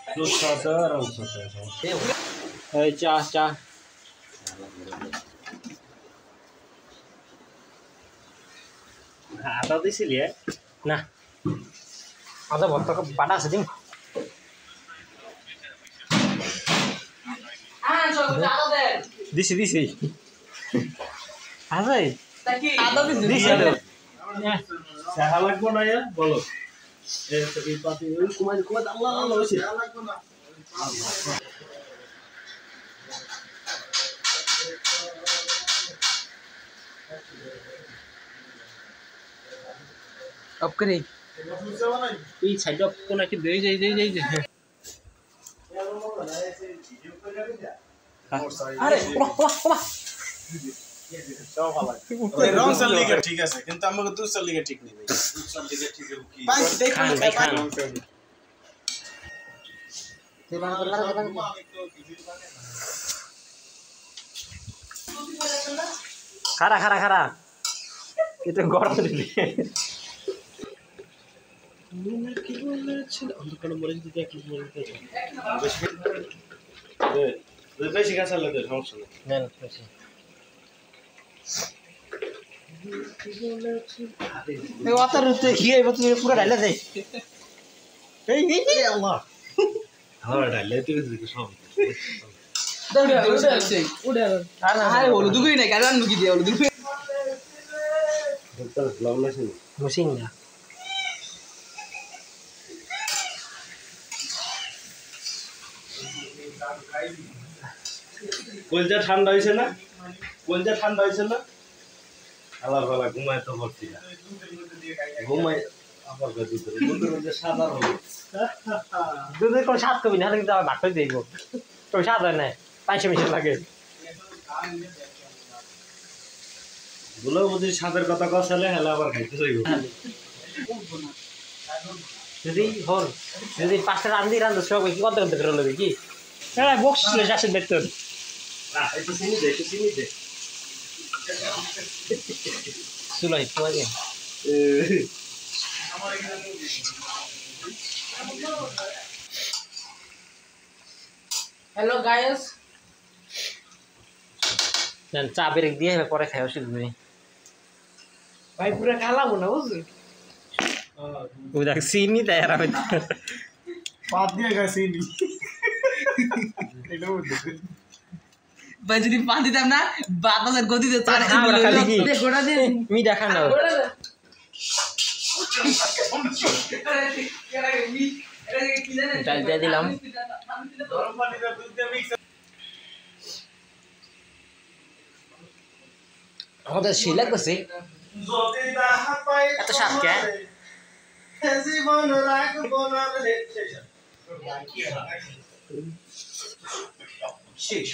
দুধ সাদা আর অংশ এই চা চা আদা দিছিলি না আদা ভর্তা বাটা আছে দিন দিছি দিছি আছে আদা দিছি চাহা লাগবো না বলো এই পাতি ওই কুমার কুমার আল্লাহ আল্লাহ হইছে লাগবো না অফ করে এই সাইড অফ কোন কি দেই যাই আরে ওমা রং সাল লিগে ঠিক আছে কিন্তু আমাকে দুই সাল লিগে ঠিক নেই ভাই দুই সাল লিগে ঠিক কি পাঁচ দেখুন খারা খারা খারা এটা গরম দিলি কি বলেছেন অন্ধকার মরে যদি এক লোক মরে যেতে বেশি কাঁচা লাগে সমস্যা নেই নেন বেশি এই ওয়াটার রুতে কি এই বতু পুরো ঢালা দেই এই আল্লাহ হ্যাঁ ঢালে তুই সব উড়ে আরে হলো দুগুই না কারণ মুকি দিয়ে হলো দুগুই তো লাভ না শুনি মুসিং না কলজা ঠান্ডা হইছে না কলজা ঠান্ডা হইছে না আলার বেলা ঘুমায় তো ভর্তি না ঘুমায় আবার দুধের মধ্যে সাদা হবে দুধের কোনো স্বাদ কবি না কিন্তু আবার ভাগ করে দিব তো স্বাদ হয় না পাঁচশো মিশে লাগে বলো বুঝি স্বাদের কথা কষালে হেলে আবার খাইতে চাইব যদি হল যদি পাঁচটা রান্ধি সব কি কত করতে করে লবি কি হ্যাঁ বক্স ছিল যাচ্ছেন বেতন একটু চিনি দে সুলাই তোমাকে हेलो गाइस নেন চা ব্রেক দিয়ে পরে খাই ওষুধ করে भाई पूरा काला होना उस उधर सीनी तैयार है বাদ দিয়ে গেছি নি भाई যদি পানি দিতাম না বাতাসের গতিতে তার আমরা খালি কি গোটা দিয়ে মিঠা খান না ডাল দিয়ে দিলাম গরম পানিতে দুধ দিয়ে মিক্স আমাদের সেই লাগতেছে যদি তাহা পাই এত স্বাদ কে জীবন রাখবো না রে শেষ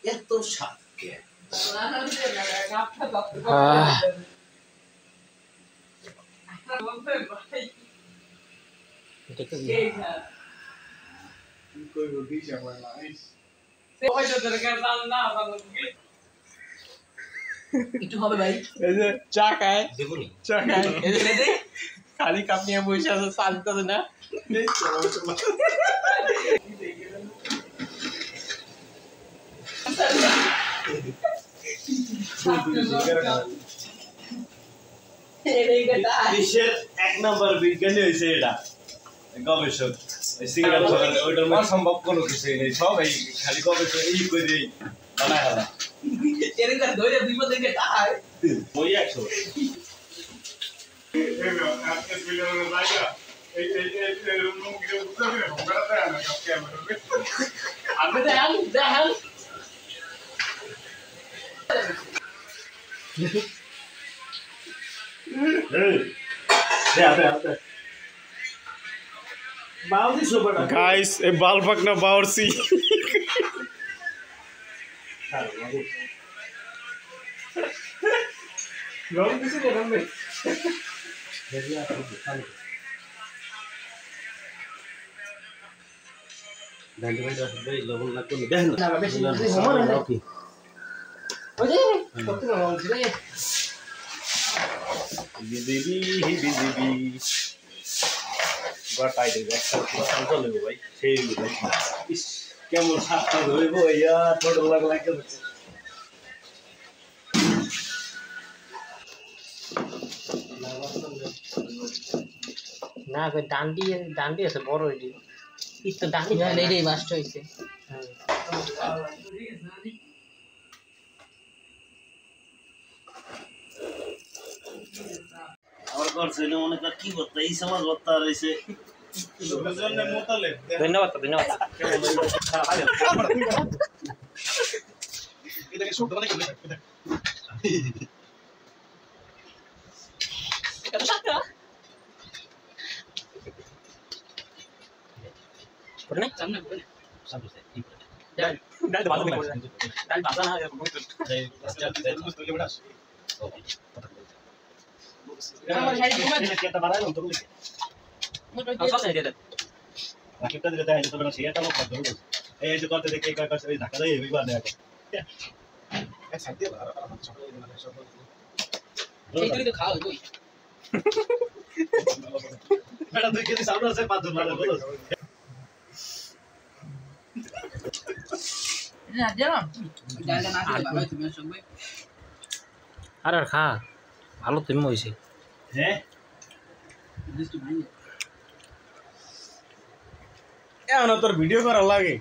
এত স্বাদ কে এটা কি কই বলি যাবে না একটু হবে ভাই এই যে চা খায় দেখুন চা খায় এদিকে দে খালি কাপ নিয়ে বসে আছে শান্তিতে না দেশের এক নম্বর বিজ্ঞানী হয়েছে এটা গবেষক সিঙ্গার ওইটার মধ্যে সম্ভব কোনো কিছু নেই সব এই খালি গবেষক এই করে বানায় হারা এরকম ধরে বিপদ দেখে তাই ওই 100 गाइस ए बाल पकना बावर्सी পুরো টাইট হয়ে যায় পুরো শান্ত হইব ভাই সেই ভাই ইস কেমন সাতটা হইব ইয়া ছোট লাগলা কেমন না কই ডান্ডি আছে বড় এটি এই তো ডান্ডি এইটাই বাস্ট হয়েছে আমার করছে না মনে কর কি করতে এই সমাজ বত্তা রইছে ধন্যবাদ ধন্যবাদ এটাকে শব্দ মানে কি এত সাতটা করে না সামনে বলে সামনে ঠিক ডাল ভালো করে ডাল ভাজা না এরকম এই বুঝতে কে বড়াস ওকে আমার সাইড ঘুমা কি একটা বাড়াই তো বলি সব দিয়ে দেন রাকিবটা দিলে তাই তো না সেটা লোক করতে হবে এই যে করতে দেখে কাজ করে ধাক্কা দেয় এইবার দেখো এক সাথে বাড়া এইটাই তো খাওয়া হইবই বেটা তুই কি সামনে আছে পাঁচজন মানে বলো না জানো ডালটা না খেলে বাবা তুমি সব ভাই আর খা ভালো তুমি হইছে হ্যাঁ দিস তো ভাই এখন তোর ভিডিও করা লাগে